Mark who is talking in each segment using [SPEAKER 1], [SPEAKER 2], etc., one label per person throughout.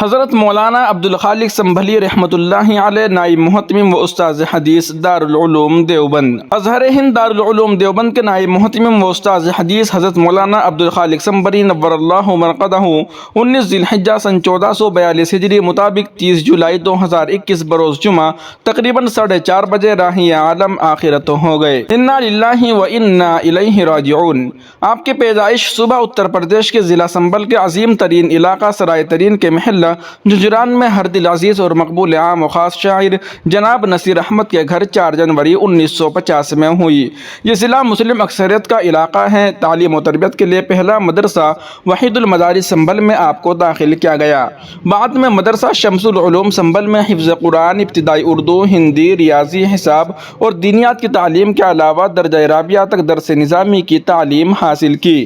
[SPEAKER 1] حضرت مولانا عبدالخالق سنبھلی رحمۃ اللہ علیہ نائب محتمم و استاذ حدیث دارالعلوم دیوبند۔ ازہر ہند دارالعلوم دیوبند کے نائب محتمم و استاذ حدیث حضرت مولانا عبدالخالق سنبھلی نور اللہ مرقدہ 19 ذی الحجہ سن 1442 ہجری مطابق 30 جولائی 2021 بروز جمعہ تقریباً 4:30 بجے راہی عالم آخرت ہو گئے۔ انا للہ و انا الیہ راجعون۔ آپ کی پیدائش صوبہ اتر پردیش کے ضلع سنبھل کے عظیم ترین علاقہ سرائے ترین کے محلہ ججران میں ہر دل عزیز اور مقبول عام و خاص شاعر جناب نصیر احمد کے گھر 4 جنوری 1950 میں ہوئی۔ یہ ضلع مسلم اکثریت کا علاقہ ہے۔ تعلیم و تربیت کے لیے پہلا مدرسہ وحید المدارس سنبھل میں آپ کو داخل کیا گیا۔ بعد میں مدرسہ شمس العلوم سنبھل میں حفظ قرآن، ابتدائی اردو، ہندی، ریاضی، حساب اور دینیات کی تعلیم کے علاوہ درجہ رابعہ تک درس نظامی کی تعلیم حاصل کی۔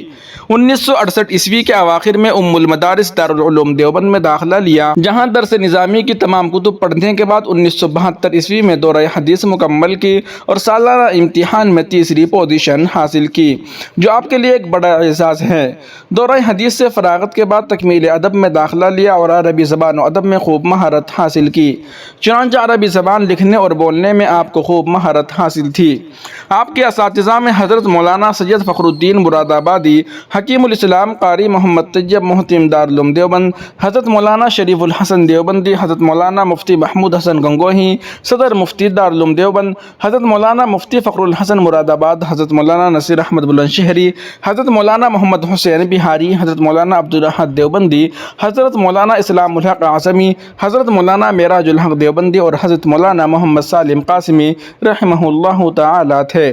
[SPEAKER 1] 1968 عیسوی کے اواخر میں ام المدارس دارالعلوم دیوبند میں داخلہ لیا، جہاں درس نظامی کی تمام کتب پڑھنے کے بعد 1972 عیسوی میں دورہ حدیث مکمل کی اور سالانہ امتحان میں تیسری پوزیشن حاصل کی، جو آپ کے لیے ایک بڑا اعزاز ہے۔ دورہ حدیث سے فراغت کے بعد تکمیل ادب میں داخلہ لیا اور عربی زبان و ادب میں خوب مہارت حاصل کی، چنانچہ عربی زبان لکھنے اور بولنے میں آپ کو خوب مہارت حاصل تھی۔ آپ کے اساتذہ میں حضرت مولانا سید فخر الدین مراد آبادی، حکیم الاسلام قاری محمد طیب محتمم دارالعلوم دیوبند، حضرت مولانا شریف الحسن دیوبندی، حضرت مولانا مفتی محمود حسن گنگوہی صدر مفتی دارالعلوم دیوبند، حضرت مولانا مفتی فخر الحسن مراد آباد، حضرت مولانا نصیر احمد بلند شہری، حضرت مولانا محمد حسین بہاری، حضرت مولانا عبدالاحد دیوبندی، حضرت مولانا اسلام الحق اعظمی، حضرت مولانا معراج الحق دیوبندی اور حضرت مولانا محمد سالم قاسمی رحمہ اللہ تعالی تھے۔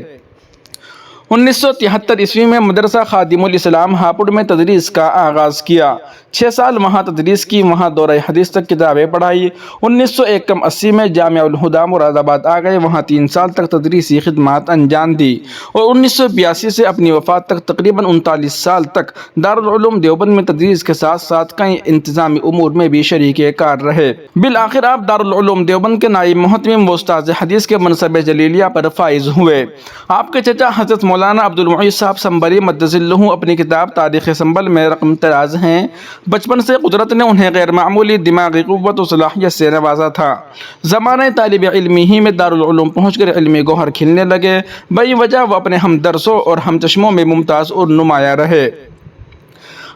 [SPEAKER 1] 1973 عیسوی میں مدرسہ خادم الاسلام ہاپوڑ میں تدریس کا آغاز کیا۔ 6 سال وہاں تدریس کی، وہاں دورہ حدیث تک کتابیں پڑھائی۔ 1981 میں جامعہ الہدیٰ مراد آباد آ گئے، وہاں 3 سال تک تدریسی خدمات انجام دی اور 1982 سے اپنی وفات تک تقریباً 39 سال تک دارالعلوم دیوبند میں تدریس کے ساتھ ساتھ کئی انتظامی امور میں بھی شریک کار رہے۔ بالآخر آپ دارالعلوم دیوبند کے نائب محتمم و استاذ حدیث کے منصب جلیلیہ پر فائز ہوئے۔ آپ کے چچا حضرت مولانا عبدالمعید صاحب سنبھلی مدظ اللہ اپنی کتاب تاریخ سنبھل میں رقم طراز ہیں۔ بچپن سے قدرت نے انہیں غیر معمولی دماغی قوت و صلاحیت سے نوازا تھا۔ زمانہ طالب علمی ہی میں دارالعلوم پہنچ کر علمی گوہر کھلنے لگے، بئی وجہ وہ اپنے ہم درسوں اور ہم چشموں میں ممتاز اور نمایاں رہے۔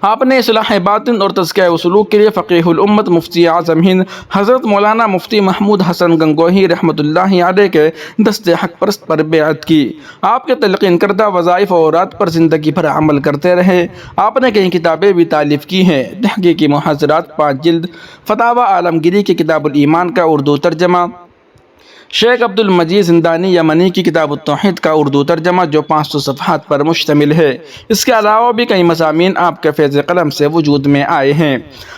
[SPEAKER 1] آپ نے اصلاح باطن اور تزکیہ و سلوک کے لیے فقیہ الامت مفتی اعظم ہند حضرت مولانا مفتی محمود حسن گنگوہی رحمۃ اللہ علیہ کے دست حق پرست پر بیعت کی۔ آپ کے تلقین کردہ وظائف و اوراد پر زندگی بھر عمل کرتے رہے۔ آپ نے کئی کتابیں بھی تالیف کی ہیں۔ تحقیقی محاضرات 5 جلد، فتاوی عالمگیری کی کتاب الایمان کا اردو ترجمہ، شیخ عبد المجید زندانی یمنی کی کتاب التوحید کا اردو ترجمہ جو 500 صفحات پر مشتمل ہے۔ اس کے علاوہ بھی کئی مضامین آپ کے فیض قلم سے وجود میں آئے ہیں۔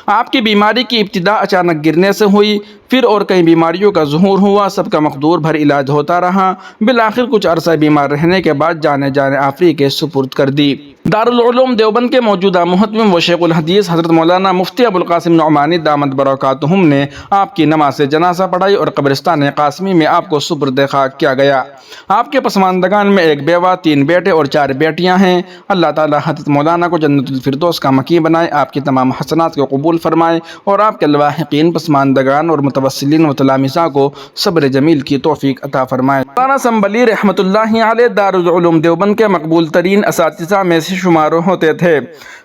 [SPEAKER 1] آپ کی بیماری کی ابتدا اچانک گرنے سے ہوئی، پھر اور کئی بیماریوں کا ظہور ہوا، سب کا مقدور بھر علاج ہوتا رہا، بالآخر کچھ عرصہ بیمار رہنے کے بعد جان آفری کے سپرد کر دی۔ دارالعلوم دیوبند کے موجودہ محتمم و شیخ الحدیث حضرت مولانا مفتی ابوالقاسم نعمانی دامت برکاتہم نے آپ کی نماز جنازہ پڑھائی اور قبرستان قاسمی میں آپ کو سپرد خاک کیا گیا۔ آپ کے پسماندگان میں 1 بیوہ، 3 بیٹے اور 4 بیٹیاں ہیں۔ اللہ تعالیٰ حضرت مولانا کو جنت الفردوس کا مقیم بنائے، آپ کی تمام حسنات کو قبول فرمائے اور آپ کے الواحقین پسماندگان اور متوسلین و تلامذہ کو صبر جمیل کی توفیق عطا فرمائے۔ مولانا سنبھلی رحمۃ اللہ علیہ دارالعلوم دیوبند کے مقبول ترین اساتذہ میں سے شمار ہوتے تھے۔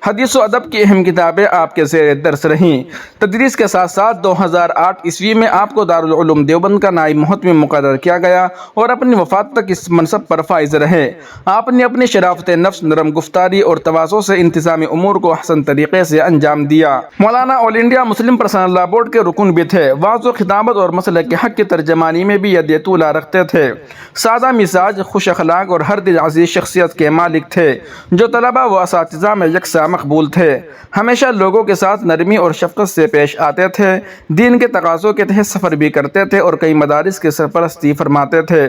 [SPEAKER 1] حدیث و ادب کی اہم کتابیں آپ کے زیر درس رہیں۔ تدریس کے ساتھ ساتھ 2008 عیسوی میں آپ کو دارالعلوم دیوبند کا نائب محتمم مقرر کیا گیا اور اپنی وفات تک اس منصب پر فائز رہے۔ آپ نے اپنی شرافت نفس، نرم گفتاری اور تواضع سے انتظامی امور کو احسن طریقے سے انجام دیا۔ مولانا All India Muslim Personal Law Board کے رکن بھی تھے۔ واعظ و خطابت اور مسلک حق کی ترجمانی میں بھی ید طولہ رکھتے تھے۔ سادہ مزاج، خوش اخلاق اور ہر دل عزیز شخصیت کے مالک تھے، جو طلباء و اساتذہ میں یکساں مقبول تھے۔ ہمیشہ لوگوں کے ساتھ نرمی اور شفقت سے پیش آتے تھے، دین کے تقاضوں کے تحت سفر بھی کرتے تھے اور کئی مدارس کی سرپرستی فرماتے تھے۔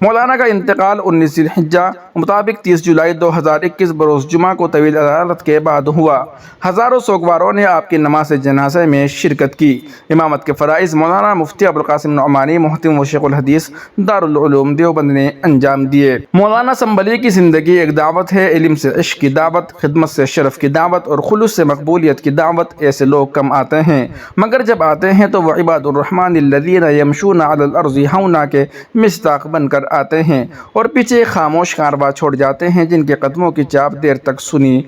[SPEAKER 1] مولانا کا انتقال 19 ذی الحجہ مطابق 30 جولائی 2021 بروز جمعہ کو طویل عدالت کے بعد ہوا۔ ہزاروں سوگواروں نے آپ کی نماز جنازہ میں شرکت کی۔ امامت کے فرائض مولانا مفتی ابوالقاسم نعمانی محتمم و شیخ الحدیث دارالعلوم دیوبند نے انجام دیے۔ مولانا سنبھلی کی زندگی ایک دعوت ہے، علم سے عشق کی دعوت، خدمت سے شرف کی دعوت اور خلوص سے مقبولیت کی دعوت، ایسے لوگ کم آتے ہیں، مگر جب آتے ہیں تو وہ عباد الرحمن الذین یمشون علی الارض ہونا کے مصداق بن کر آتے ہیں اور پیچھے ایک خاموش کارواں چھوڑ جاتے ہیں جن کے قدموں کی چاپ دیر تک سنی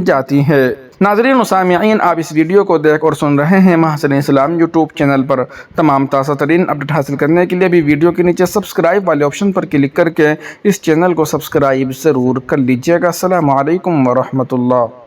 [SPEAKER 1] جاتی ہے۔ ناظرین و سامعین، آپ اس ویڈیو کو دیکھ اور سن رہے ہیں محسن اسلام یوٹیوب چینل پر۔ تمام تازہ ترین اپڈیٹ حاصل کرنے کے لیے بھی ویڈیو کے نیچے سبسکرائب والے آپشن پر کلک کر کے اس چینل کو سبسکرائب ضرور کر لیجیے گا۔ السلام علیکم ورحمۃ اللہ۔